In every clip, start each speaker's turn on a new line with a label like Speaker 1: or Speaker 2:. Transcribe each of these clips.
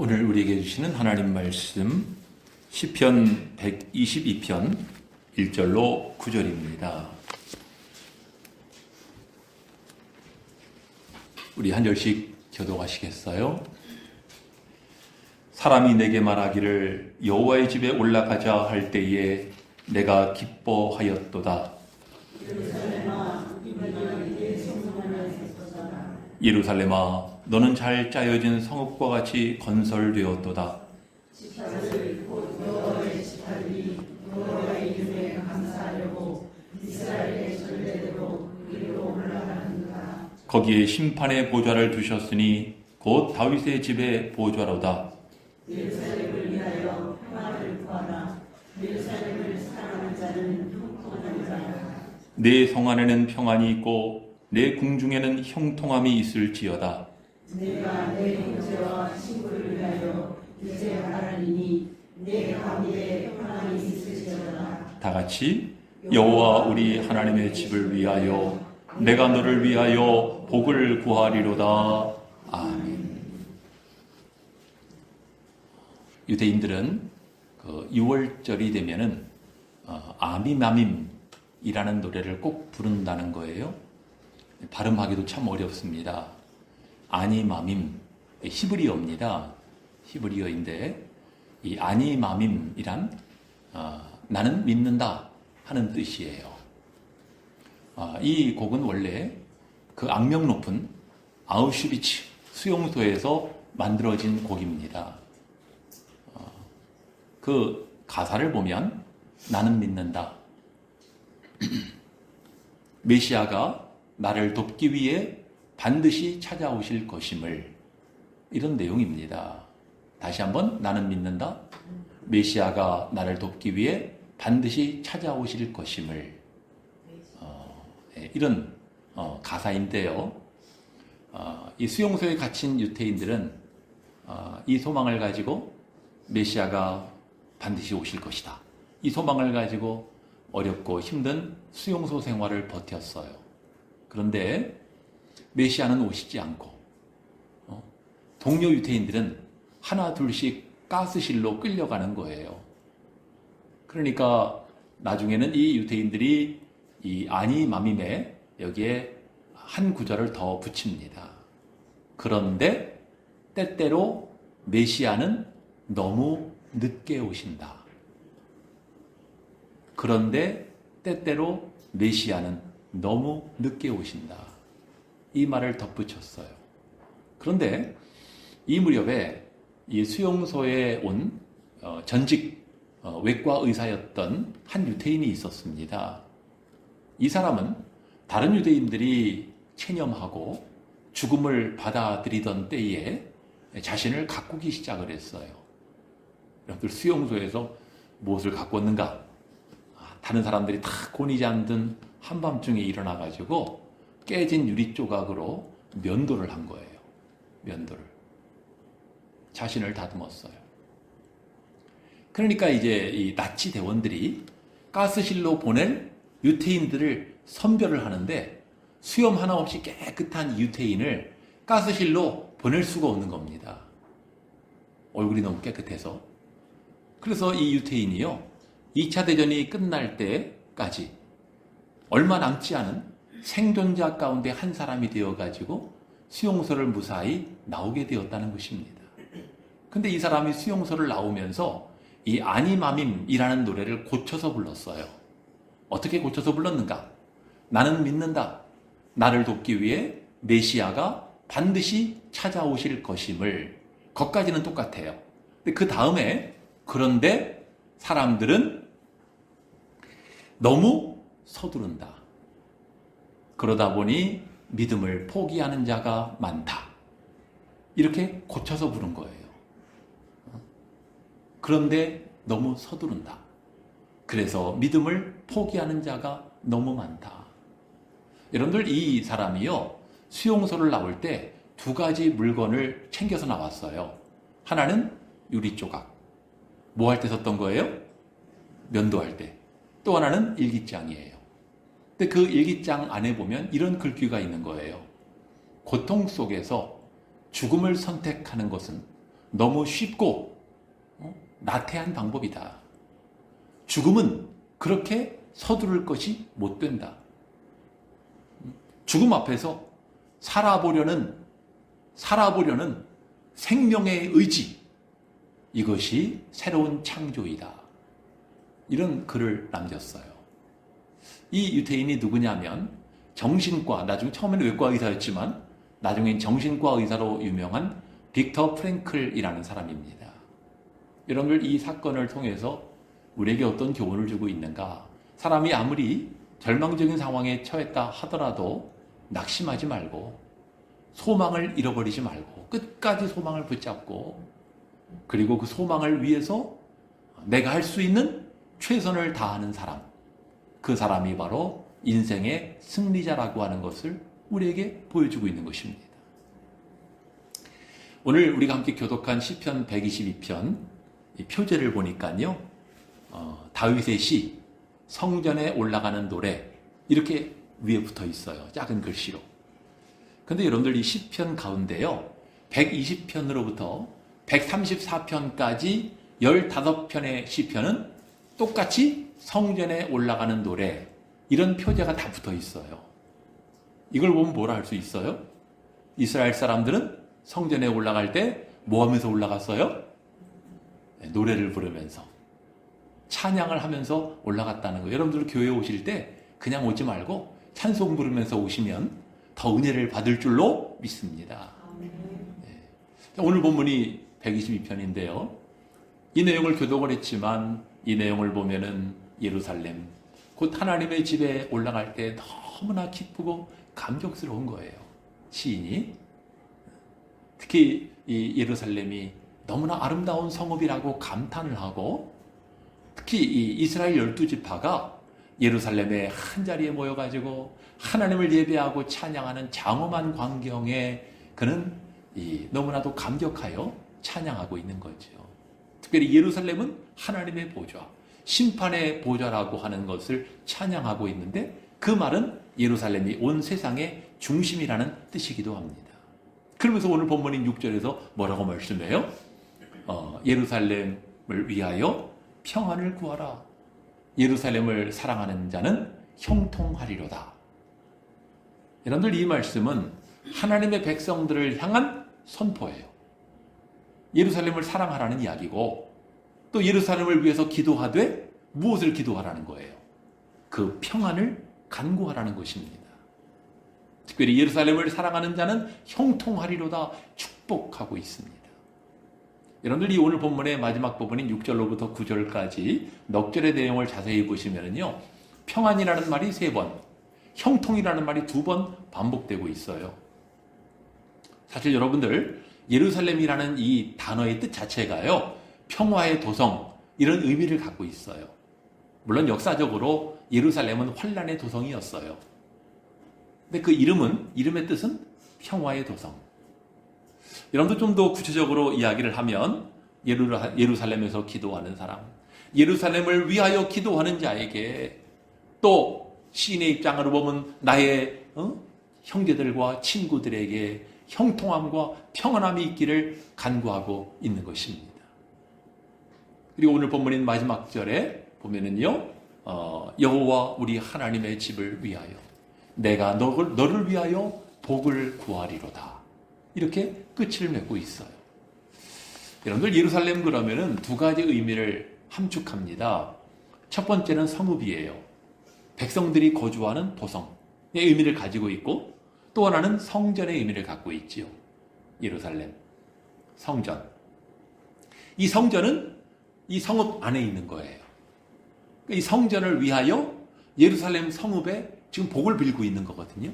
Speaker 1: 오늘 우리에게 주시는 하나님 말씀 시편 122편 1절로 9절입니다. 우리 한 절씩 교독하시겠어요? 사람이 내게 말하기를 여호와의 집에 올라가자 할 때에 내가 기뻐하였도다. 예루살렘아, 너는 잘 짜여진 성읍과 같이 건설되었도다. 거기에 심판의 보좌를 두셨으니 곧 다윗의 집의 보좌로다.
Speaker 2: 예루살렘을 위하여 평화를 구하라. 예루살렘을 사랑하는 자는 형통하는 자라.
Speaker 1: 내 성 안에는 평안이 있고 내 궁중에는 형통함이 있을지어다.
Speaker 2: 내가 내 형제와 친구를 위하여 이제 말하리니 내 가운데 평안이 있을지어다.
Speaker 1: 다 같이 여호와 우리 하나님의 집을 위하여 내가 너를 위하여 복을 구하리로다. 아멘. 유대인들은 6월절이 되면은 아미마밈이라는 노래를 꼭 부른다는 거예요. 발음하기도 참 어렵습니다. 아니마밈, 히브리어입니다. 히브리어인데 이 아니마밈이란 나는 믿는다 하는 뜻이에요. 이 곡은 원래 그 악명 높은 아우슈비츠 수용소에서 만들어진 곡입니다. 그 가사를 보면 나는 믿는다. 메시아가 나를 돕기 위해 반드시 찾아오실 것임을, 이런 내용입니다. 다시 한번 나는 믿는다. 메시아가 나를 돕기 위해 반드시 찾아오실 것임을, 이런 가사인데요. 이 수용소에 갇힌 유대인들은 이 소망을 가지고 메시아가 반드시 오실 것이다. 이 소망을 가지고 어렵고 힘든 수용소 생활을 버텼어요. 그런데 메시아는 오시지 않고 동료 유대인들은 하나 둘씩 가스실로 끌려가는 거예요. 그러니까 나중에는 이 유대인들이 이 아니마밈에 여기에 한 구절을 더 붙입니다. 그런데 때때로 메시아는 너무 늦게 오신다. 그런데 때때로 메시아는 너무 늦게 오신다. 이 말을 덧붙였어요. 그런데 이 무렵에 이 수용소에 온 전직 외과 의사였던 한 유대인이 있었습니다. 이 사람은 다른 유대인들이 체념하고 죽음을 받아들이던 때에 자신을 가꾸기 시작을 했어요. 여러분들 수용소에서 무엇을 가꿨는가? 다른 사람들이 다 곤히 잠든 한밤중에 일어나가지고 깨진 유리 조각으로 면도를 한 거예요. 면도를. 자신을 다듬었어요. 그러니까 이제 이 나치 대원들이 가스실로 보낼 유태인들을 선별을 하는데 수염 하나 없이 깨끗한 유태인을 가스실로 보낼 수가 없는 겁니다. 얼굴이 너무 깨끗해서. 그래서 이 유태인이요, 2차 대전이 끝날 때까지 얼마 남지 않은 생존자 가운데 한 사람이 되어가지고 수용소를 무사히 나오게 되었다는 것입니다. 근데 이 사람이 수용소를 나오면서 이 아니마밈이라는 노래를 고쳐서 불렀어요. 어떻게 고쳐서 불렀는가? 나는 믿는다. 나를 돕기 위해 메시아가 반드시 찾아오실 것임을. 거기까지는 똑같아요. 근데 그 다음에 그런데 사람들은 너무 서두른다. 그러다 보니 믿음을 포기하는 자가 많다. 이렇게 고쳐서 부른 거예요. 그런데 너무 서두른다. 그래서 믿음을 포기하는 자가 너무 많다. 여러분들, 이 사람이요, 수용소를 나올 때 두 가지 물건을 챙겨서 나왔어요. 하나는 유리 조각. 뭐 할 때 썼던 거예요? 면도할 때. 또 하나는 일기장이에요. 근데 그 일기장 안에 보면 이런 글귀가 있는 거예요. 고통 속에서 죽음을 선택하는 것은 너무 쉽고 나태한 방법이다. 죽음은 그렇게 서두를 것이 못 된다. 죽음 앞에서 살아보려는 생명의 의지, 이것이 새로운 창조이다. 이런 글을 남겼어요. 이 유태인이 누구냐면 정신과, 나중에 처음에는 외과 의사였지만 나중엔 정신과 의사로 유명한 빅터 프랭클이라는 사람입니다. 여러분들, 이 사건을 통해서 우리에게 어떤 교훈을 주고 있는가? 사람이 아무리 절망적인 상황에 처했다 하더라도 낙심하지 말고 소망을 잃어버리지 말고 끝까지 소망을 붙잡고, 그리고 그 소망을 위해서 내가 할 수 있는 최선을 다하는 사람, 그 사람이 바로 인생의 승리자라고 하는 것을 우리에게 보여주고 있는 것입니다. 오늘 우리가 함께 교독한 시편 122편 이 표제를 보니까요, 다윗의 시, 성전에 올라가는 노래, 이렇게 위에 붙어 있어요. 작은 글씨로. 근데 여러분들, 이 시편 가운데요, 120편으로부터 134편까지 15편의 시편은 똑같이 성전에 올라가는 노래, 이런 표제가 다 붙어 있어요. 이걸 보면 뭐라 할 수 있어요? 이스라엘 사람들은 성전에 올라갈 때 뭐 하면서 올라갔어요? 노래를 부르면서, 찬양을 하면서 올라갔다는 거예요. 여러분들 교회에 오실 때 그냥 오지 말고 찬송 부르면서 오시면 더 은혜를 받을 줄로 믿습니다. 네. 오늘 본문이 122편인데요. 이 내용을 교독을 했지만 이 내용을 보면은 예루살렘, 곧 하나님의 집에 올라갈 때 너무나 기쁘고 감격스러운 거예요. 시인이. 특히 이 예루살렘이 너무나 아름다운 성읍이라고 감탄을 하고, 특히 이 이스라엘 12지파가 예루살렘의 한자리에 모여가지고 하나님을 예배하고 찬양하는 장엄한 광경에 그는 너무나도 감격하여 찬양하고 있는 거죠. 특별히 예루살렘은 하나님의 보좌, 심판의 보좌라고 하는 것을 찬양하고 있는데, 그 말은 예루살렘이 온 세상의 중심이라는 뜻이기도 합니다. 그러면서 오늘 본문인 6절에서 뭐라고 말씀해요? 예루살렘을 위하여 평안을 구하라. 예루살렘을 사랑하는 자는 형통하리로다. 여러분들, 이 말씀은 하나님의 백성들을 향한 선포예요. 예루살렘을 사랑하라는 이야기고, 또 예루살렘을 위해서 기도하되 무엇을 기도하라는 거예요? 그 평안을 간구하라는 것입니다. 특별히 예루살렘을 사랑하는 자는 형통하리로다 축복하고 있습니다. 여러분들, 이 오늘 본문의 마지막 부분인 6절로부터 9절까지 넉 절의 내용을 자세히 보시면요, 평안이라는 말이 3번, 형통이라는 말이 2번 반복되고 있어요. 사실 여러분들, 예루살렘이라는 이 단어의 뜻 자체가요, 평화의 도성, 이런 의미를 갖고 있어요. 물론 역사적으로 예루살렘은 환란의 도성이었어요. 근데 그 이름의 뜻은 평화의 도성. 여러분도 좀 더 구체적으로 이야기를 하면, 예루살렘에서 기도하는 사람, 예루살렘을 위하여 기도하는 자에게, 또 시인의 입장으로 보면 나의 형제들과 친구들에게 형통함과 평안함이 있기를 간구하고 있는 것입니다. 그리고 오늘 본문인 마지막 절에 보면은요, 여호와 우리 하나님의 집을 위하여 내가 너를 위하여 복을 구하리로다. 이렇게 끝을 맺고 있어요. 여러분들, 예루살렘 그러면은 2가지 의미를 함축합니다. 첫 번째는 성읍이에요. 백성들이 거주하는 도성의 의미를 가지고 있고, 또 하나는 성전의 의미를 갖고 있지요. 예루살렘, 성전. 이 성전은 이 성읍 안에 있는 거예요. 이 성전을 위하여 예루살렘 성읍에 지금 복을 빌고 있는 거거든요.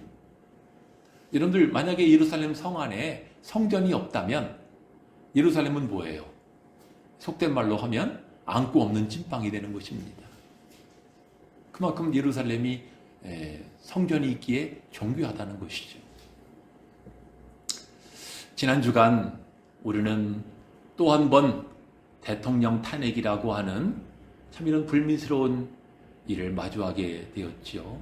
Speaker 1: 여러분들, 만약에 예루살렘 성 안에 성전이 없다면 예루살렘은 뭐예요? 속된 말로 하면 안고 없는 찐빵이 되는 것입니다. 그만큼 예루살렘이 성전이 있기에 존귀하다는 것이죠. 지난 주간 우리는 또 한 번 대통령 탄핵이라고 하는 참 이런 불미스러운 일을 마주하게 되었죠.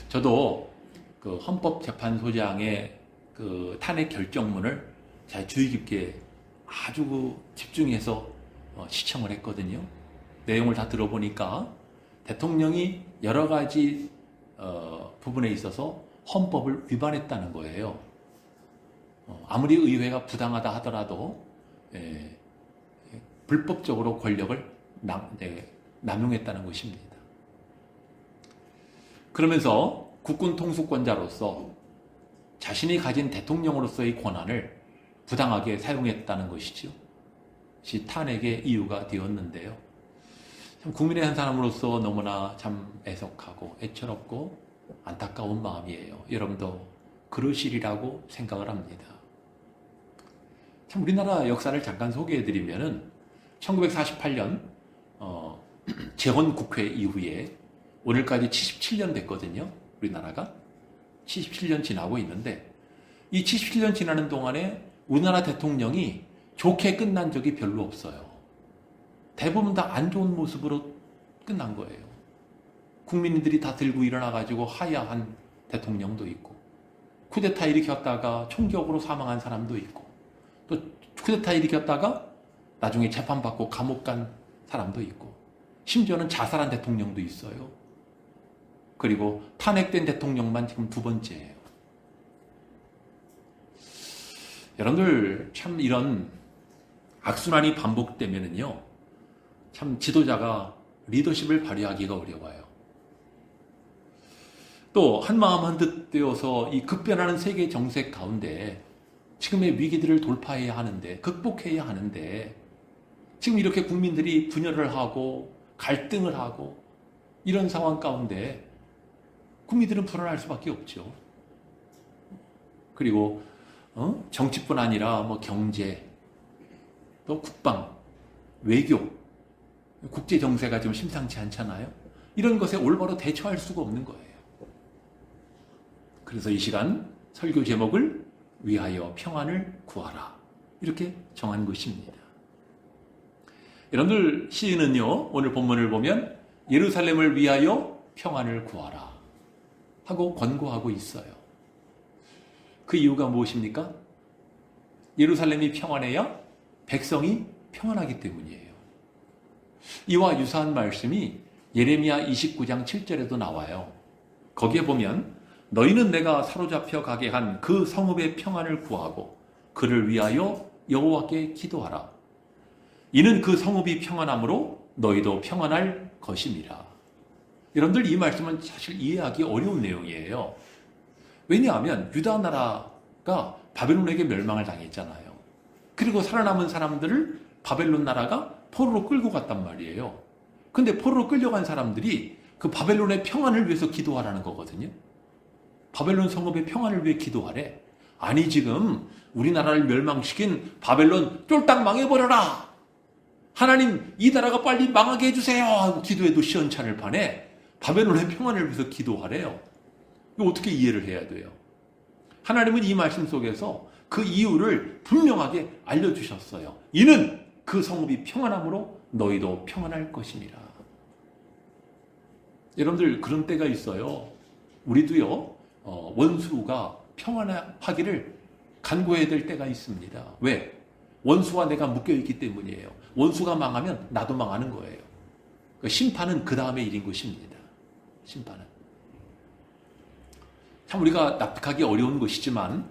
Speaker 1: 저도 그 헌법재판소장의 그 탄핵 결정문을 잘 주의 깊게 아주 집중해서 시청을 했거든요. 내용을 다 들어보니까 대통령이 여러 가지 부분에 있어서 헌법을 위반했다는 거예요. 아무리 의회가 부당하다 하더라도 불법적으로 권력을 남용했다는 것입니다. 그러면서 국군 통수권자로서 자신이 가진 대통령으로서의 권한을 부당하게 사용했다는 것이죠. 이 탄핵의 이유가 되었는데요. 참 국민의 한 사람으로서 너무나 참 애석하고 애처롭고 안타까운 마음이에요. 여러분도 그러시리라고 생각을 합니다. 참 우리나라 역사를 잠깐 소개해드리면은 1948년 재헌국회 이후에 오늘까지 77년 됐거든요. 우리나라가 77년 지나고 있는데 이 77년 지나는 동안에 우리나라 대통령이 좋게 끝난 적이 별로 없어요. 대부분 다 안 좋은 모습으로 끝난 거예요. 국민들이 다 들고 일어나가지고 하야한 대통령도 있고, 쿠데타 일으켰다가 총격으로 사망한 사람도 있고, 또 쿠데타 일으켰다가 나중에 재판받고 감옥 간 사람도 있고, 심지어는 자살한 대통령도 있어요. 그리고 탄핵된 대통령만 지금 두 번째예요. 여러분들 참 이런 악순환이 반복되면은요, 참 지도자가 리더십을 발휘하기가 어려워요. 또 한마음 한뜻 되어서 이 급변하는 세계 정세 가운데 지금의 위기들을 돌파해야 하는데, 극복해야 하는데, 지금 이렇게 국민들이 분열을 하고 갈등을 하고 이런 상황 가운데 국민들은 불안할 수밖에 없죠. 그리고 정치뿐 아니라 뭐 경제, 또 국방, 외교, 국제 정세가 지금 심상치 않잖아요. 이런 것에 올바로 대처할 수가 없는 거예요. 그래서 이 시간 설교 제목을 위하여 평안을 구하라, 이렇게 정한 것입니다. 여러분들, 시인은요 오늘 본문을 보면 예루살렘을 위하여 평안을 구하라 하고 권고하고 있어요. 그 이유가 무엇입니까? 예루살렘이 평안해야 백성이 평안하기 때문이에요. 이와 유사한 말씀이 예레미야 29장 7절에도 나와요. 거기에 보면 너희는 내가 사로잡혀 가게 한 그 성읍의 평안을 구하고 그를 위하여 여호와께 기도하라. 이는 그 성읍이 평안함으로 너희도 평안할 것임이라. 여러분들, 이 말씀은 사실 이해하기 어려운 내용이에요. 왜냐하면 유다 나라가 바벨론에게 멸망을 당했잖아요. 그리고 살아남은 사람들을 바벨론 나라가 포로로 끌고 갔단 말이에요. 근데 포로로 끌려간 사람들이 그 바벨론의 평안을 위해서 기도하라는 거거든요. 바벨론 성읍의 평안을 위해 기도하래. 아니, 지금 우리나라를 멸망시킨 바벨론 쫄딱 망해버려라, 하나님 이 나라가 빨리 망하게 해주세요 하고 기도해도 시원찮을 판에 바벨론의 평안을 위해서 기도하래요. 이거 어떻게 이해를 해야 돼요? 하나님은 이 말씀 속에서 그 이유를 분명하게 알려주셨어요. 이는 그 성읍이 평안함으로 너희도 평안할 것입니다. 여러분들, 그런 때가 있어요. 우리도요, 원수가 평안하기를 간구해야 될 때가 있습니다. 왜? 원수와 내가 묶여있기 때문이에요. 원수가 망하면 나도 망하는 거예요. 심판은 그 다음의 일인 것입니다. 심판은. 참 우리가 납득하기 어려운 것이지만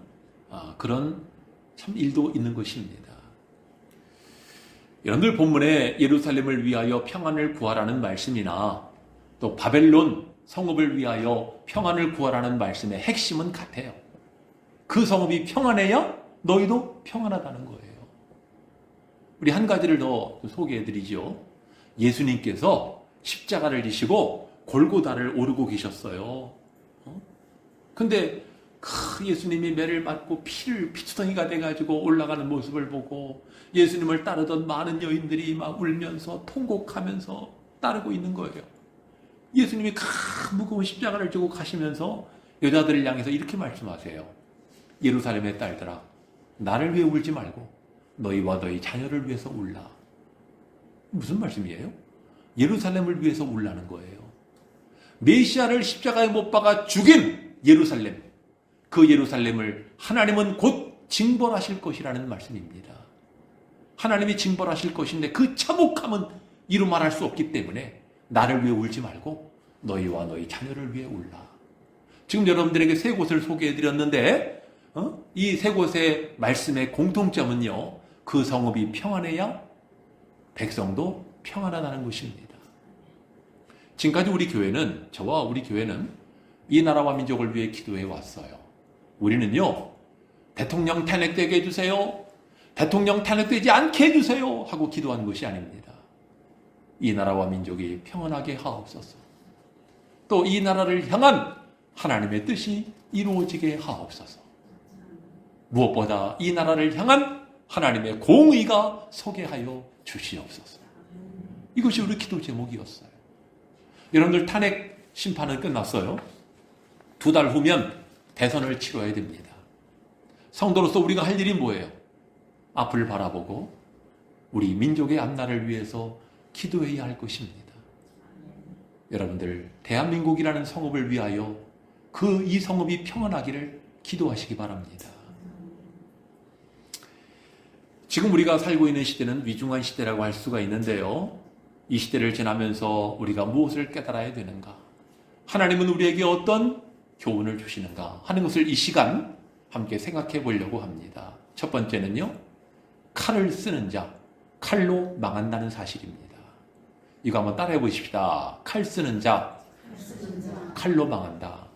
Speaker 1: 그런 참 일도 있는 것입니다. 여러분들, 본문에 예루살렘을 위하여 평안을 구하라는 말씀이나 또 바벨론 성읍을 위하여 평안을 구하라는 말씀의 핵심은 같아요. 그 성읍이 평안해야 너희도 평안하다는 거예요. 우리 한 가지를 더 소개해드리죠. 예수님께서 십자가를 지시고 골고다를 오르고 계셨어요. 근데 예수님이 매를 맞고 피투성이가 돼가지고 올라가는 모습을 보고 예수님을 따르던 많은 여인들이 막 울면서 통곡하면서 따르고 있는 거예요. 예수님이 무거운 십자가를 지고 가시면서 여자들을 향해서 이렇게 말씀하세요. 예루살렘의 딸들아, 나를 위해 울지 말고 너희와 너희 자녀를 위해서 울라. 무슨 말씀이에요? 예루살렘을 위해서 울라는 거예요. 메시아를 십자가에 못 박아 죽인 예루살렘, 그 예루살렘을 하나님은 곧 징벌하실 것이라는 말씀입니다. 하나님이 징벌하실 것인데 그 참혹함은 이루 말할 수 없기 때문에 나를 위해 울지 말고 너희와 너희 자녀를 위해 울라. 지금 여러분들에게 세 곳을 소개해드렸는데 이 세 곳의 말씀의 공통점은요, 그 성읍이 평안해야 백성도 평안하다는 것입니다. 지금까지 우리 교회는, 저와 우리 교회는 이 나라와 민족을 위해 기도해 왔어요. 우리는요, 대통령 탄핵되게 해주세요, 대통령 탄핵되지 않게 해주세요 하고 기도한 것이 아닙니다. 이 나라와 민족이 평안하게 하옵소서. 또 이 나라를 향한 하나님의 뜻이 이루어지게 하옵소서. 무엇보다 이 나라를 향한 하나님의 공의가 서게 하여 주시옵소서. 이것이 우리 기도 제목이었어요. 여러분들 탄핵 심판은 끝났어요. 2달 후면 대선을 치러야 됩니다. 성도로서 우리가 할 일이 뭐예요? 앞을 바라보고 우리 민족의 앞날을 위해서 기도해야 할 것입니다. 여러분들 대한민국이라는 성읍을 위하여 이 성읍이 평안하기를 기도하시기 바랍니다. 지금 우리가 살고 있는 시대는 위중한 시대라고 할 수가 있는데요. 이 시대를 지나면서 우리가 무엇을 깨달아야 되는가? 하나님은 우리에게 어떤 교훈을 주시는가 하는 것을 이 시간 함께 생각해 보려고 합니다. 첫 번째는요, 칼을 쓰는 자, 칼로 망한다는 사실입니다. 이거 한번 따라해 보십시다. 칼 쓰는 자, 칼로 망한다.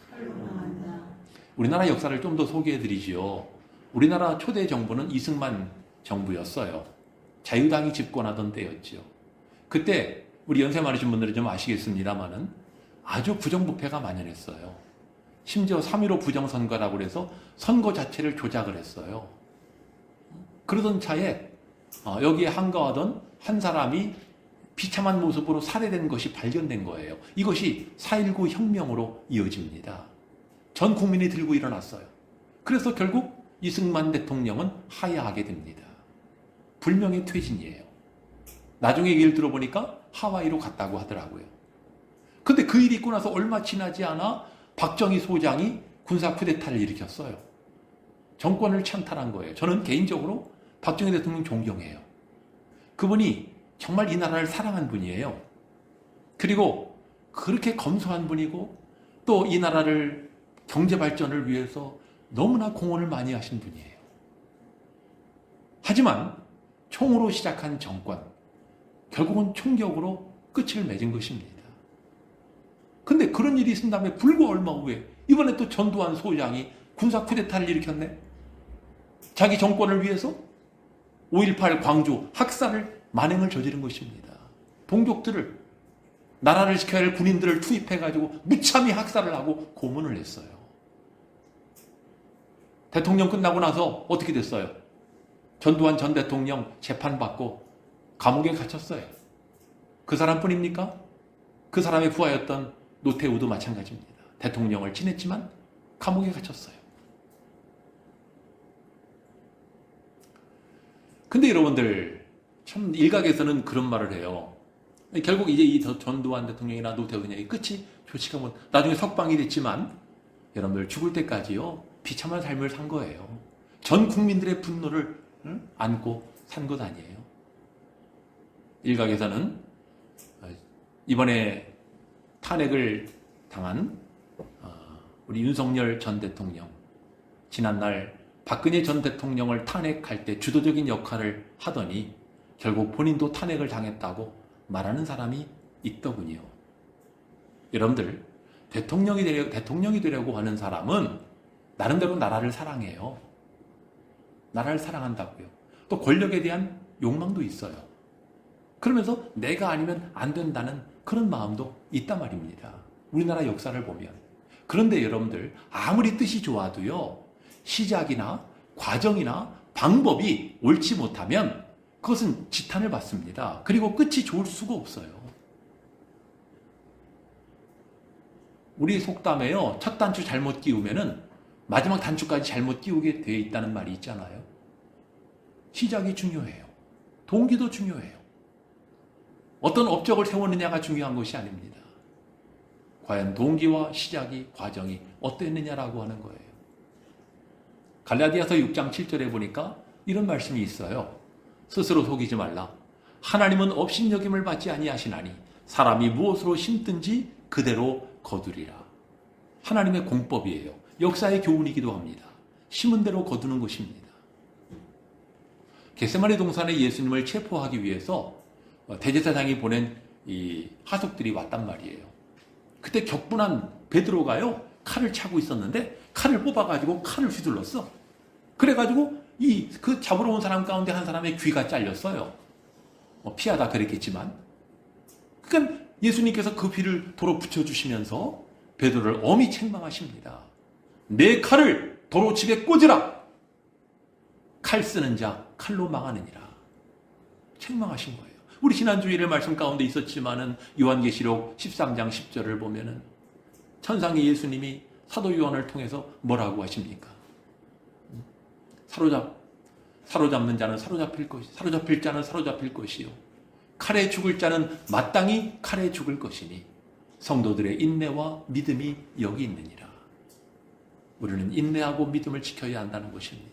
Speaker 1: 우리나라 역사를 좀 더 소개해 드리지요. 우리나라 초대 정부는 이승만 정부였어요. 자유당이 집권하던 때였죠. 그때 우리 연세 많으신 분들은 좀 아시겠습니다만은 아주 부정부패가 만연했어요. 심지어 3.15 부정선거라고 해서 선거 자체를 조작을 했어요. 그러던 차에 여기에 한가하던 한 사람이 비참한 모습으로 살해된 것이 발견된 거예요. 이것이 4.19 혁명으로 이어집니다. 전 국민이 들고 일어났어요. 그래서 결국 이승만 대통령은 하야하게 됩니다. 불명예 퇴진이에요. 나중에 얘기를 들어보니까 하와이로 갔다고 하더라고요. 근데 그 일이 있고 나서 얼마 지나지 않아 박정희 소장이 군사 쿠데타를 일으켰어요. 정권을 찬탈한 거예요. 저는 개인적으로 박정희 대통령 존경해요. 그분이 정말 이 나라를 사랑한 분이에요. 그리고 그렇게 검소한 분이고 또 이 나라를 경제 발전을 위해서 너무나 공헌을 많이 하신 분이에요. 하지만 총으로 시작한 정권, 결국은 총격으로 끝을 맺은 것입니다. 근데 그런 일이 있은 다음에 불과 얼마 후에 이번에 또 전두환 소장이 군사 쿠데타를 일으켰네. 자기 정권을 위해서 5.18 광주 학살을 만행을 저지른 것입니다. 동족들을, 나라를 지켜야 할 군인들을 투입해가지고 무참히 학살을 하고 고문을 했어요. 대통령 끝나고 나서 어떻게 됐어요? 전두환 전 대통령 재판받고 감옥에 갇혔어요. 그 사람뿐입니까? 그 사람의 부하였던 노태우도 마찬가지입니다. 대통령을 지냈지만 감옥에 갇혔어요. 근데 여러분들 참 일각에서는 그런 말을 해요. 결국 이제 이 전두환 대통령이나 노태우 그냥 끝이 좋지가 못, 나중에 석방이 됐지만 여러분들 죽을 때까지요 비참한 삶을 산 거예요. 전 국민들의 분노를 안고 산 것 아니에요. 일각에서는 이번에 탄핵을 당한 우리 윤석열 전 대통령, 지난날 박근혜 전 대통령을 탄핵할 때 주도적인 역할을 하더니 결국 본인도 탄핵을 당했다고 말하는 사람이 있더군요. 여러분들, 대통령이 되려고 하는 사람은 나름대로 나라를 사랑해요. 나라를 사랑한다고요. 또 권력에 대한 욕망도 있어요. 그러면서 내가 아니면 안 된다는 그런 마음도 있단 말입니다. 우리나라 역사를 보면. 그런데 여러분들, 아무리 뜻이 좋아도요, 시작이나 과정이나 방법이 옳지 못하면 그것은 지탄을 받습니다. 그리고 끝이 좋을 수가 없어요. 우리 속담에요, 첫 단추 잘못 끼우면은 마지막 단추까지 잘못 끼우게 되어 있다는 말이 있잖아요. 시작이 중요해요. 동기도 중요해요. 어떤 업적을 세웠느냐가 중요한 것이 아닙니다. 과연 동기와 시작이, 과정이 어땠느냐라고 하는 거예요. 갈라디아서 6장 7절에 보니까 이런 말씀이 있어요. 스스로 속이지 말라. 하나님은 업신여김을 받지 아니하시나니 사람이 무엇으로 심든지 그대로 거두리라. 하나님의 공법이에요. 역사의 교훈이기도 합니다. 심은 대로 거두는 것입니다. 겟세마네 동산에 예수님을 체포하기 위해서 대제사장이 보낸 이 하속들이 왔단 말이에요. 그때 격분한 베드로가요, 칼을 차고 있었는데 칼을 뽑아가지고 칼을 휘둘렀어. 그래가지고 그 잡으러 온 사람 가운데 한 사람의 귀가 잘렸어요. 피하다 그랬겠지만. 그러니까 예수님께서 그 귀를 도로 붙여주시면서 베드로를 엄히 책망하십니다. 내 칼을 도로집에 꽂으라. 칼 쓰는 자 칼로 망하느니라. 책망하신 거예요. 우리 지난주일의 말씀 가운데 있었지만은 요한계시록 13장 10절을 보면은 천상의 예수님이 사도 요한을 통해서 뭐라고 하십니까? 사로잡는 자는 사로잡힐 자는 사로잡힐 것이요. 칼에 죽을 자는 마땅히 칼에 죽을 것이니 성도들의 인내와 믿음이 여기 있느니라. 우리는 인내하고 믿음을 지켜야 한다는 것입니다.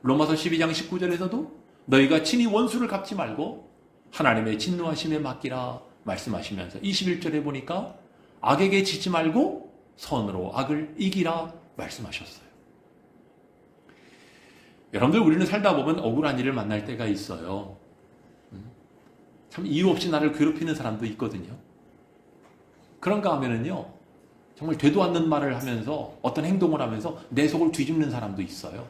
Speaker 1: 로마서 12장 19절에서도 너희가 친히 원수를 갚지 말고 하나님의 진노하심에 맡기라 말씀하시면서 21절에 보니까 악에게 지지 말고 선으로 악을 이기라 말씀하셨어요. 여러분들, 우리는 살다 보면 억울한 일을 만날 때가 있어요. 참 이유 없이 나를 괴롭히는 사람도 있거든요. 그런가 하면은요, 정말 되도 않는 말을 하면서 어떤 행동을 하면서 내 속을 뒤집는 사람도 있어요.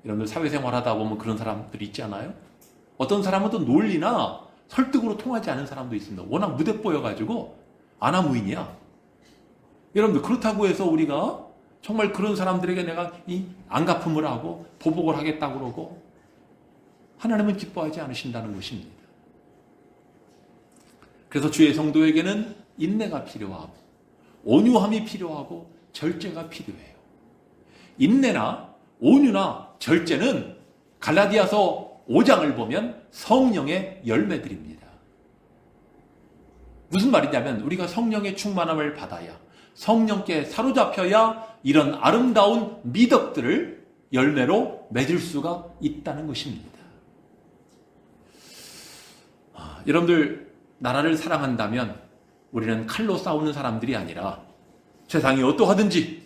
Speaker 1: 여러분들 사회생활 하다 보면 그런 사람들이 있잖아요. 어떤 사람은 또 논리나 설득으로 통하지 않은 사람도 있습니다. 워낙 무대뽀여가지고 아나무인이야. 여러분들, 그렇다고 해서 우리가 정말 그런 사람들에게 내가 이 안갚음을 하고 보복을 하겠다고 그러고, 하나님은 기뻐하지 않으신다는 것입니다. 그래서 주의 성도에게는 인내가 필요하고 온유함이 필요하고 절제가 필요해요. 인내나 온유나 절제는 갈라디아서 5장을 보면 성령의 열매들입니다. 무슨 말이냐면 우리가 성령의 충만함을 받아야, 성령께 사로잡혀야 이런 아름다운 미덕들을 열매로 맺을 수가 있다는 것입니다. 여러분들, 나라를 사랑한다면 우리는 칼로 싸우는 사람들이 아니라 세상이 어떠하든지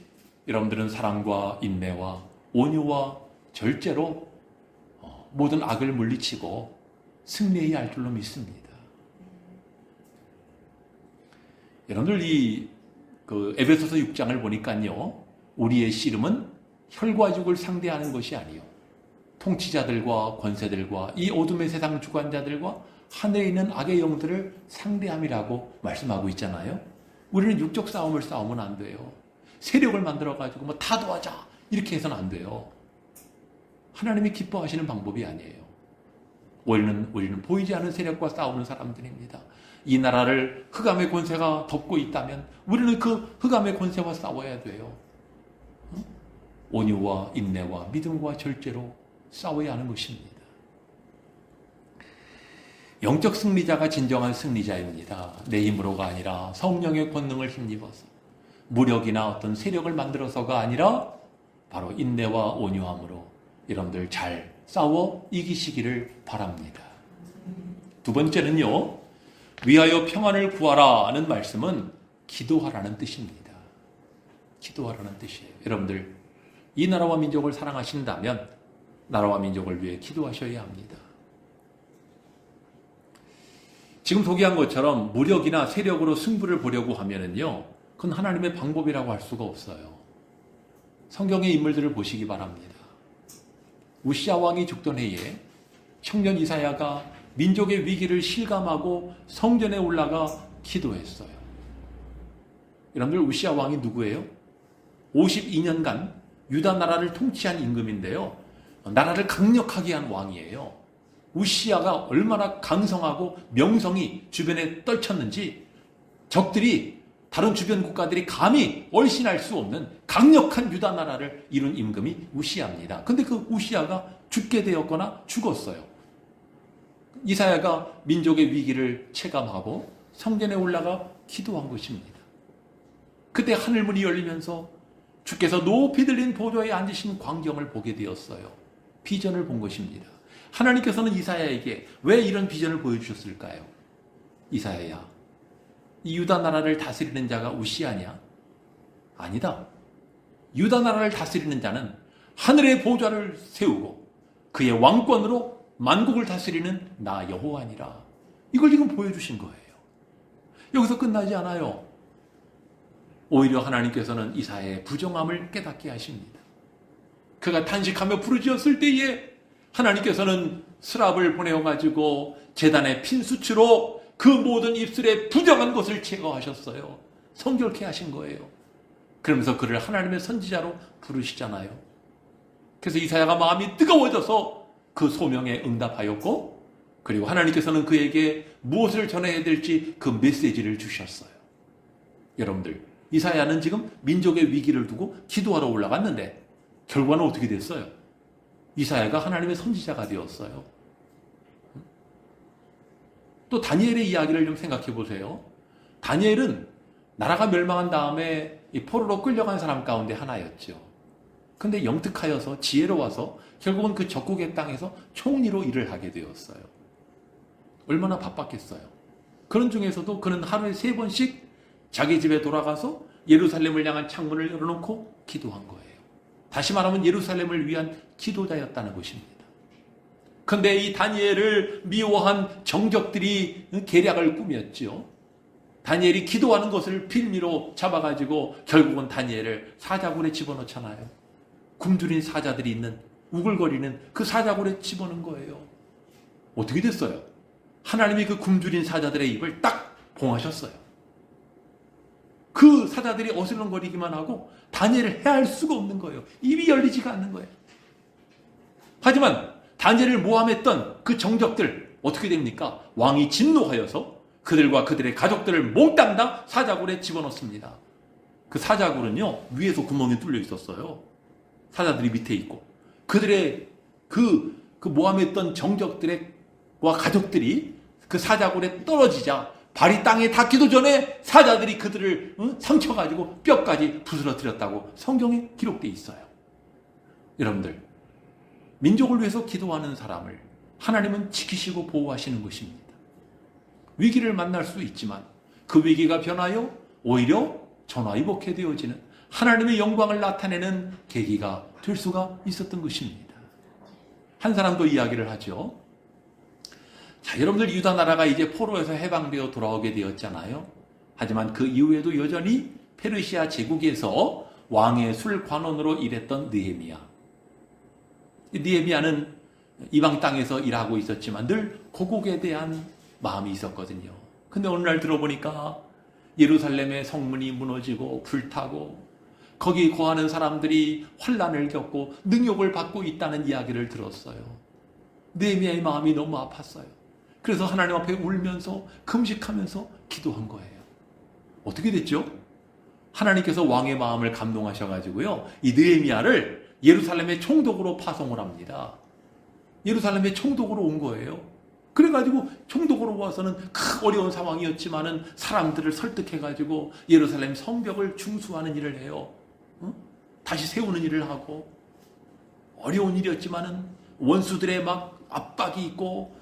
Speaker 1: 여러분들은 사랑과 인내와 온유와 절제로 모든 악을 물리치고 승리해야 할 줄로 믿습니다. 여러분들, 에베소서 6장을 보니까요, 우리의 씨름은 혈과 육을 상대하는 것이 아니요 통치자들과 권세들과 이 어둠의 세상 주관자들과 하늘에 있는 악의 영들을 상대함이라고 말씀하고 있잖아요. 우리는 육적 싸움을 싸우면 안 돼요. 세력을 만들어가지고 다 도와자 이렇게 해서는 안 돼요. 하나님이 기뻐하시는 방법이 아니에요. 우리는 보이지 않는 세력과 싸우는 사람들입니다. 이 나라를 흑암의 권세가 덮고 있다면 우리는 그 흑암의 권세와 싸워야 돼요. 온유와 인내와 믿음과 절제로 싸워야 하는 것입니다. 영적 승리자가 진정한 승리자입니다. 내 힘으로가 아니라 성령의 권능을 힘입어서, 무력이나 어떤 세력을 만들어서가 아니라 바로 인내와 온유함으로 여러분들 잘 싸워 이기시기를 바랍니다. 두 번째는요, 위하여 평안을 구하라는 말씀은 기도하라는 뜻입니다. 기도하라는 뜻이에요. 여러분들, 이 나라와 민족을 사랑하신다면 나라와 민족을 위해 기도하셔야 합니다. 지금 소개한 것처럼 무력이나 세력으로 승부를 보려고 하면은요, 그건 하나님의 방법이라고 할 수가 없어요. 성경의 인물들을 보시기 바랍니다. 우시야 왕이 죽던 해에 청년 이사야가 민족의 위기를 실감하고 성전에 올라가 기도했어요. 여러분들, 우시야 왕이 누구예요? 52년간 유다 나라를 통치한 임금인데요. 나라를 강력하게 한 왕이에요. 우시야가 얼마나 강성하고 명성이 주변에 떨쳤는지 적들이, 다른 주변 국가들이 감히 얼씬할 수 없는 강력한 유다 나라를 이룬 임금이 우시야입니다. 근데 그 우시야가 죽게 되었거나 죽었어요. 이사야가 민족의 위기를 체감하고 성전에 올라가 기도한 것입니다. 그때 하늘문이 열리면서 주께서 높이 들린 보좌에 앉으신 광경을 보게 되었어요. 비전을 본 것입니다. 하나님께서는 이사야에게 왜 이런 비전을 보여주셨을까요? 이사야야, 이 유다 나라를 다스리는 자가 우시아냐? 아니다. 유다 나라를 다스리는 자는 하늘의 보좌를 세우고 그의 왕권으로 만국을 다스리는 나 여호와니라. 이걸 지금 보여주신 거예요. 여기서 끝나지 않아요. 오히려 하나님께서는 이사야의 부정함을 깨닫게 하십니다. 그가 탄식하며 부르짖었을 때에 하나님께서는 스랍을 보내어가지고 제단의 핀수치로 그 모든 입술에 부정한 것을 제거하셨어요. 성결케 하신 거예요. 그러면서 그를 하나님의 선지자로 부르시잖아요. 그래서 이사야가 마음이 뜨거워져서 그 소명에 응답하였고, 그리고 하나님께서는 그에게 무엇을 전해야 될지 그 메시지를 주셨어요. 여러분들, 이사야는 지금 민족의 위기를 두고 기도하러 올라갔는데 결과는 어떻게 됐어요? 이사야가 하나님의 선지자가 되었어요. 또 다니엘의 이야기를 좀 생각해 보세요. 다니엘은 나라가 멸망한 다음에 이 포로로 끌려간 사람 가운데 하나였죠. 근데 영특하여서 지혜로워서 결국은 그 적국의 땅에서 총리로 일을 하게 되었어요. 얼마나 바빴겠어요. 그런 중에서도 그는 하루에 3번씩 자기 집에 돌아가서 예루살렘을 향한 창문을 열어놓고 기도한 거예요. 다시 말하면 예루살렘을 위한 기도자였다는 것입니다. 그런데 이 다니엘을 미워한 정적들이 계략을 꾸몄죠. 다니엘이 기도하는 것을 빌미로 잡아가지고 결국은 다니엘을 사자굴에 집어넣잖아요. 굶주린 사자들이 있는 우글거리는 그 사자굴에 집어넣은 거예요. 어떻게 됐어요? 하나님이 그 굶주린 사자들의 입을 딱 봉하셨어요. 그 사자들이 어슬렁거리기만 하고 다니엘을 해할 수가 없는 거예요. 입이 열리지가 않는 거예요. 하지만 다니엘을 모함했던 그 정적들 어떻게 됩니까? 왕이 진노하여서 그들과 그들의 가족들을 몽땅 다 사자굴에 집어넣습니다. 그 사자굴은요, 위에서 구멍이 뚫려 있었어요. 사자들이 밑에 있고 그들의 그 모함했던 정적들과 가족들이 그 사자굴에 떨어지자 발이 땅에 닿기도 전에 사자들이 그들을 삼켜가지고 뼈까지 부스러뜨렸다고 성경에 기록되어 있어요. 여러분들, 민족을 위해서 기도하는 사람을 하나님은 지키시고 보호하시는 것입니다. 위기를 만날 수 있지만 그 위기가 변하여 오히려 전화위복해 되어지는 하나님의 영광을 나타내는 계기가 될 수가 있었던 것입니다. 한 사람도 이야기를 하죠. 자, 여러분들, 유다 나라가 이제 포로에서 해방되어 돌아오게 되었잖아요. 하지만 그 이후에도 여전히 페르시아 제국에서 왕의 술관원으로 일했던 느헤미야. 느헤미야는 이방 땅에서 일하고 있었지만 늘 고국에 대한 마음이 있었거든요. 근데 어느 날 들어보니까 예루살렘의 성문이 무너지고 불타고 거기 거하는 사람들이 환난을 겪고 능욕을 받고 있다는 이야기를 들었어요. 느헤미야의 마음이 너무 아팠어요. 그래서 하나님 앞에 울면서 금식하면서 기도한 거예요. 어떻게 됐죠? 하나님께서 왕의 마음을 감동하셔가지고요, 이 느헤미야를 예루살렘의 총독으로 파송을 합니다. 예루살렘의 총독으로 온 거예요. 그래가지고 총독으로 와서는 큰 어려운 상황이었지만은 사람들을 설득해가지고 예루살렘 성벽을 중수하는 일을 해요. 다시 세우는 일을 하고, 어려운 일이었지만은 원수들의 막 압박이 있고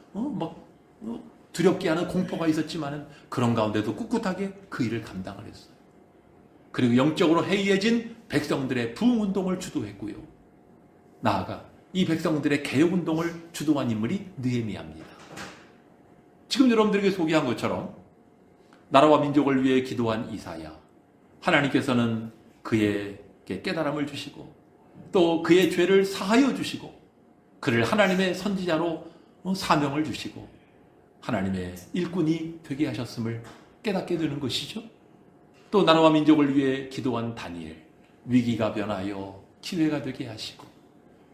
Speaker 1: 두렵게 하는 공포가 있었지만은 그런 가운데도 꿋꿋하게 그 일을 감당을 했어요. 그리고 영적으로 해이해진 백성들의 부흥운동을 주도했고요. 나아가 이 백성들의 개혁운동을 주도한 인물이 느헤미야입니다. 지금 여러분들에게 소개한 것처럼 나라와 민족을 위해 기도한 이사야, 하나님께서는 그에게 깨달음을 주시고 또 그의 죄를 사하여 주시고 그를 하나님의 선지자로 사명을 주시고 하나님의 일꾼이 되게 하셨음을 깨닫게 되는 것이죠. 또 나라와 민족을 위해 기도한 다니엘, 위기가 변하여 기회가 되게 하시고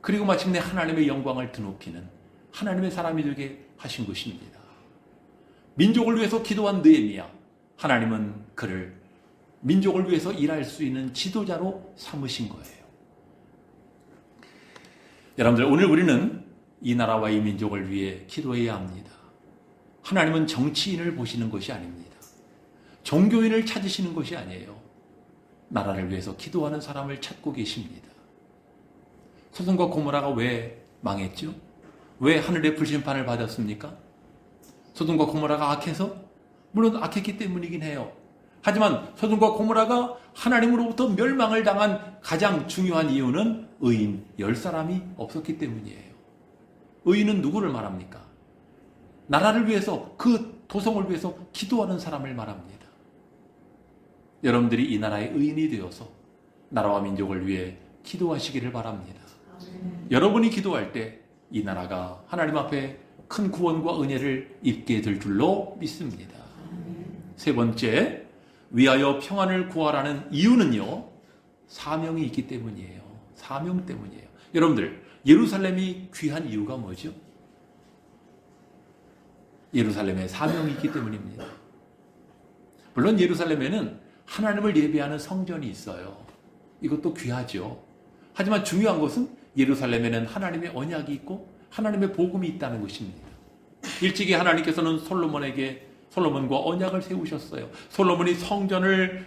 Speaker 1: 그리고 마침내 하나님의 영광을 드높이는 하나님의 사람이 되게 하신 것입니다. 민족을 위해서 기도한 느헤미야, 하나님은 그를 민족을 위해서 일할 수 있는 지도자로 삼으신 거예요. 여러분들, 오늘 우리는 이 나라와 이 민족을 위해 기도해야 합니다. 하나님은 정치인을 보시는 것이 아닙니다. 종교인을 찾으시는 것이 아니에요. 나라를 위해서 기도하는 사람을 찾고 계십니다. 소돔과 고모라가 왜 망했죠? 왜 하늘의 불심판을 받았습니까? 소돔과 고모라가 악해서? 물론 악했기 때문이긴 해요. 하지만 소돔과 고모라가 하나님으로부터 멸망을 당한 가장 중요한 이유는 의인 10사람이 없었기 때문이에요. 의인은 누구를 말합니까? 나라를 위해서, 그 도성을 위해서 기도하는 사람을 말합니다. 여러분들이 이 나라의 의인이 되어서 나라와 민족을 위해 기도하시기를 바랍니다. 여러분이 기도할 때 이 나라가 하나님 앞에 큰 구원과 은혜를 입게 될 줄로 믿습니다. 세 번째, 위하여 평안을 구하라는 이유는요, 사명이 있기 때문이에요. 사명 때문이에요. 여러분들, 예루살렘이 귀한 이유가 뭐죠? 예루살렘에 사명이 있기 때문입니다. 물론 예루살렘에는 하나님을 예배하는 성전이 있어요. 이것도 귀하죠. 하지만 중요한 것은 예루살렘에는 하나님의 언약이 있고 하나님의 복음이 있다는 것입니다. 일찍이 하나님께서는 솔로몬과 언약을 세우셨어요. 솔로몬이 성전을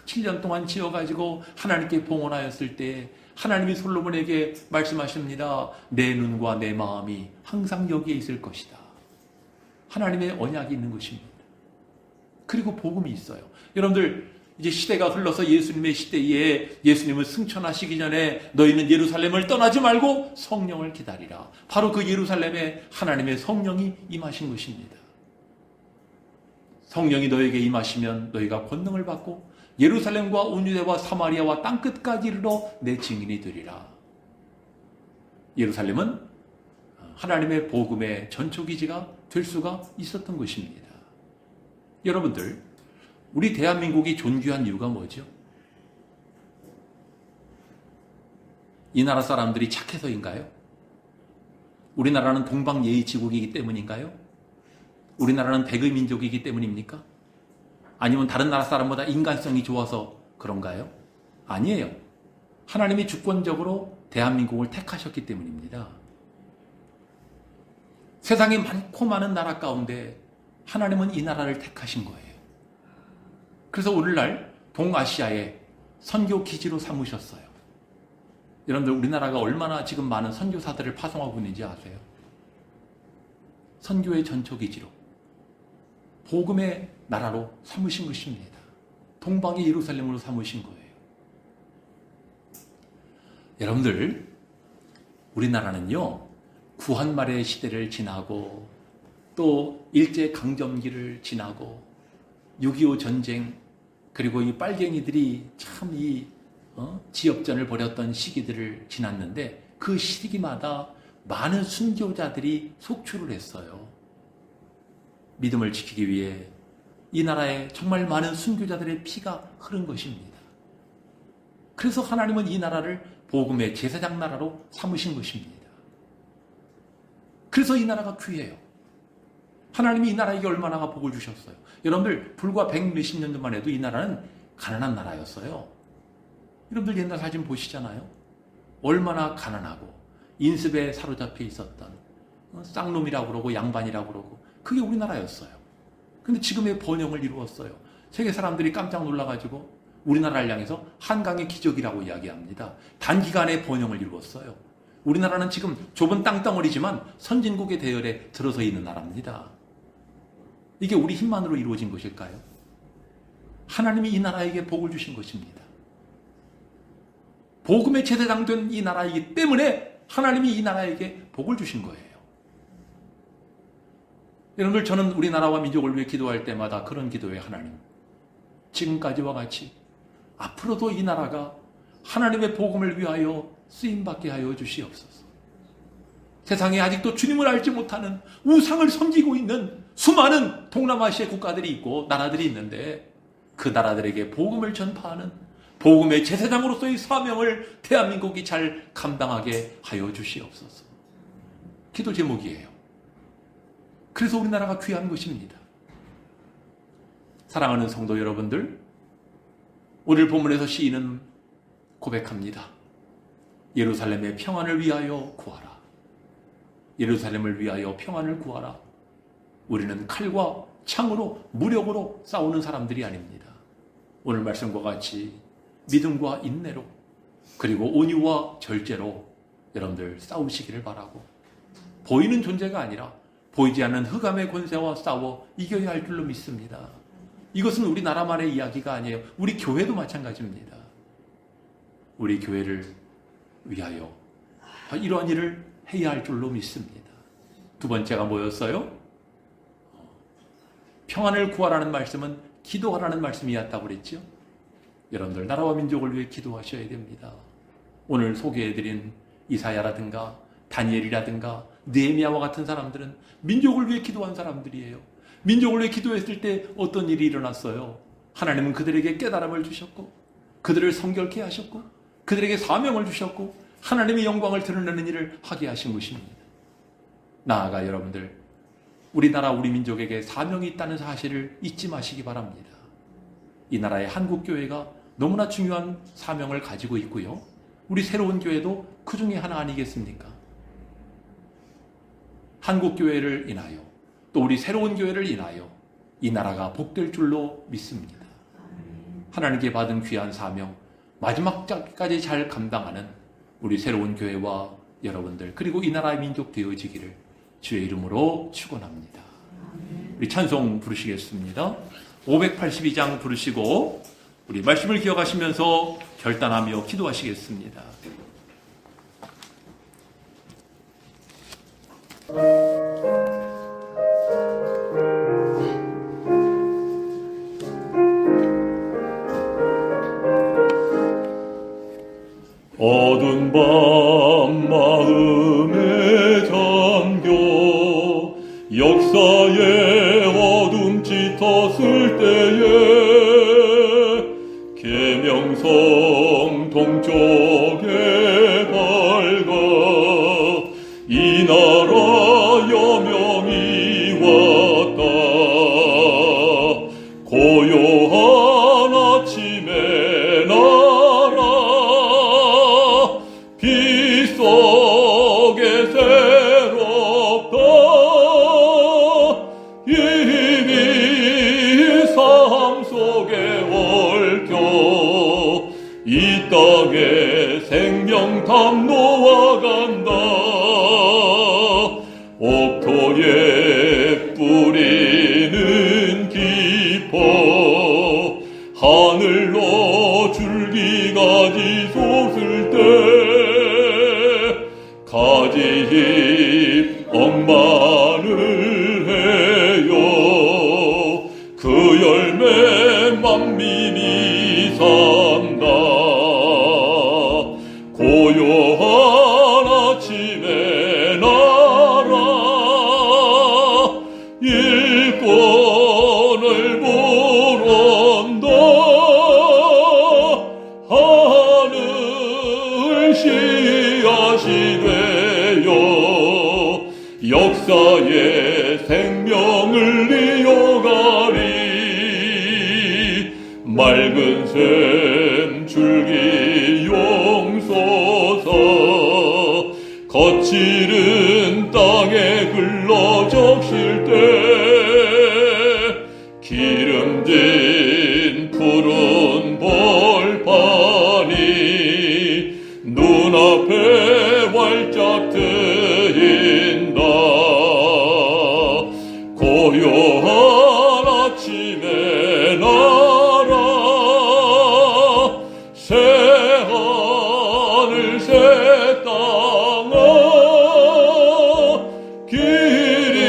Speaker 1: 7년 동안 지어가지고 하나님께 봉헌하였을 때 하나님이 솔로몬에게 말씀하십니다. 내 눈과 내 마음이 항상 여기에 있을 것이다. 하나님의 언약이 있는 것입니다. 그리고 복음이 있어요. 여러분들, 이제 시대가 흘러서 예수님의 시대에 예수님을 승천하시기 전에 너희는 예루살렘을 떠나지 말고 성령을 기다리라. 바로 그 예루살렘에 하나님의 성령이 임하신 것입니다. 성령이 너에게 임하시면 너희가 권능을 받고 예루살렘과 온 유대와 사마리아와 땅끝까지 이르러 내 증인이 되리라. 예루살렘은 하나님의 복음의 전초기지가 될 수가 있었던 것입니다. 여러분들, 우리 대한민국이 존귀한 이유가 뭐죠? 이 나라 사람들이 착해서인가요? 우리나라는 동방예의지국이기 때문인가요? 우리나라는 백의민족이기 때문입니까? 아니면 다른 나라 사람보다 인간성이 좋아서 그런가요? 아니에요. 하나님이 주권적으로 대한민국을 택하셨기 때문입니다. 세상에 많고 많은 나라 가운데 하나님은 이 나라를 택하신 거예요. 그래서 오늘날 동아시아의 선교 기지로 삼으셨어요. 여러분들, 우리나라가 얼마나 지금 많은 선교사들을 파송하고 있는지 아세요? 선교의 전초기지로, 복음의 나라로 삼으신 것입니다. 동방의 예루살렘으로 삼으신 거예요. 여러분들, 우리나라는요, 구한말의 시대를 지나고 또 일제강점기를 지나고 6.25 전쟁, 그리고 이 빨갱이들이 참 이 지역전을 벌였던 시기들을 지났는데 그 시기마다 많은 순교자들이 속출을 했어요. 믿음을 지키기 위해 이 나라에 정말 많은 순교자들의 피가 흐른 것입니다. 그래서 하나님은 이 나라를 복음의 제사장 나라로 삼으신 것입니다. 그래서 이 나라가 귀해요. 하나님이 이 나라에게 얼마나 복을 주셨어요. 여러분들, 불과 100몇십 년 전만 해도 이 나라는 가난한 나라였어요. 여러분들 옛날 사진 보시잖아요. 얼마나 가난하고 인습에 사로잡혀 있었던 쌍놈이라고 그러고 양반이라고 그러고, 그게 우리나라였어요. 근데 지금의 번영을 이루었어요. 세계 사람들이 깜짝 놀라가지고 우리나라를 향해서 한강의 기적이라고 이야기합니다. 단기간에 번영을 이루었어요. 우리나라는 지금 좁은 땅덩어리지만 선진국의 대열에 들어서 있는 나라입니다. 이게 우리 힘만으로 이루어진 것일까요? 하나님이 이 나라에게 복을 주신 것입니다. 복음의 제사장 된 이 나라이기 때문에 하나님이 이 나라에게 복을 주신 거예요. 여러분들, 저는 우리나라와 민족을 위해 기도할 때마다 그런 기도에, 하나님, 지금까지와 같이 앞으로도 이 나라가 하나님의 복음을 위하여 쓰임받게 하여 주시옵소서. 세상에 아직도 주님을 알지 못하는 우상을 섬기고 있는 수많은 동남아시아 국가들이 있고 나라들이 있는데 그 나라들에게 복음을 전파하는 복음의 제사장으로서의 사명을 대한민국이 잘 감당하게 하여 주시옵소서. 기도 제목이에요. 그래서 우리나라가 귀한 것입니다. 사랑하는 성도 여러분들, 오늘 본문에서 시인은 고백합니다. 예루살렘의 평안을 위하여 구하라. 예루살렘을 위하여 평안을 구하라. 우리는 칼과 창으로, 무력으로 싸우는 사람들이 아닙니다. 오늘 말씀과 같이 믿음과 인내로, 그리고 온유와 절제로 여러분들 싸우시기를 바라고, 보이는 존재가 아니라 보이지 않는 흑암의 권세와 싸워 이겨야 할 줄로 믿습니다. 이것은 우리나라만의 이야기가 아니에요. 우리 교회도 마찬가지입니다. 우리 교회를 위하여 이러한 일을 해야 할 줄로 믿습니다. 두 번째가 뭐였어요? 평안을 구하라는 말씀은 기도하라는 말씀이었다고 그랬죠. 여러분들 나라와 민족을 위해 기도하셔야 됩니다. 오늘 소개해드린 이사야라든가 다니엘이라든가 느헤미야와 같은 사람들은 민족을 위해 기도한 사람들이에요. 민족을 위해 기도했을 때 어떤 일이 일어났어요? 하나님은 그들에게 깨달음을 주셨고 그들을 성결케 하셨고 그들에게 사명을 주셨고 하나님의 영광을 드러내는 일을 하게 하신 것입니다. 나아가 여러분들 우리나라 우리 민족에게 사명이 있다는 사실을 잊지 마시기 바랍니다. 이 나라의 한국교회가 너무나 중요한 사명을 가지고 있고요. 우리 새로운 교회도 그 중에 하나 아니겠습니까? 한국교회를 인하여 또 우리 새로운 교회를 인하여 이 나라가 복될 줄로 믿습니다. 하나님께 받은 귀한 사명 마지막까지 잘 감당하는 우리 새로운 교회와 여러분들 그리고 이 나라의 민족 되어지기를 주의 이름으로 축원합니다. 우리 찬송 부르시겠습니다. 582장 부르시고 우리 말씀을 기억하시면서 결단하며 기도하시겠습니다.
Speaker 3: 어두운 밤 마음에 잠겨 역사의 어둠 짙었을 때에 계명성 동쪽에 밝아 이 나라 여명이 왔다. 고요한 아침에 나라 빛 속에 새롭다. 이미 삶 속에 얽혀 이 땅에 생명탐 놓아간다. 옥토에 뿌리는 깊어 하늘로 줄기가지 솟을 때 가지잎 억만을 해요. 그 열매 만민이 산다. 고요한 아침에 나라 일꾼을 부른다. 하늘 씨앗이 되어 역사의 생명을 이어가리. 맑은 샘 줄기 용솟아 거칠은 땅에 흘러 적실 때 기름진 푸른 벌판이 눈앞에 활짝 트인다. 고요한 아침에 나라 새 하늘 새 땅아 길이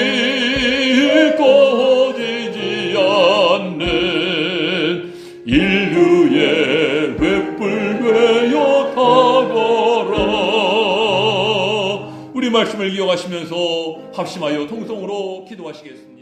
Speaker 3: 꺼지지 않는 인류의 횃불 되어 타거라. 우리 말씀을 기억하시면서 합심하여 통성으로 기도하시겠습니다.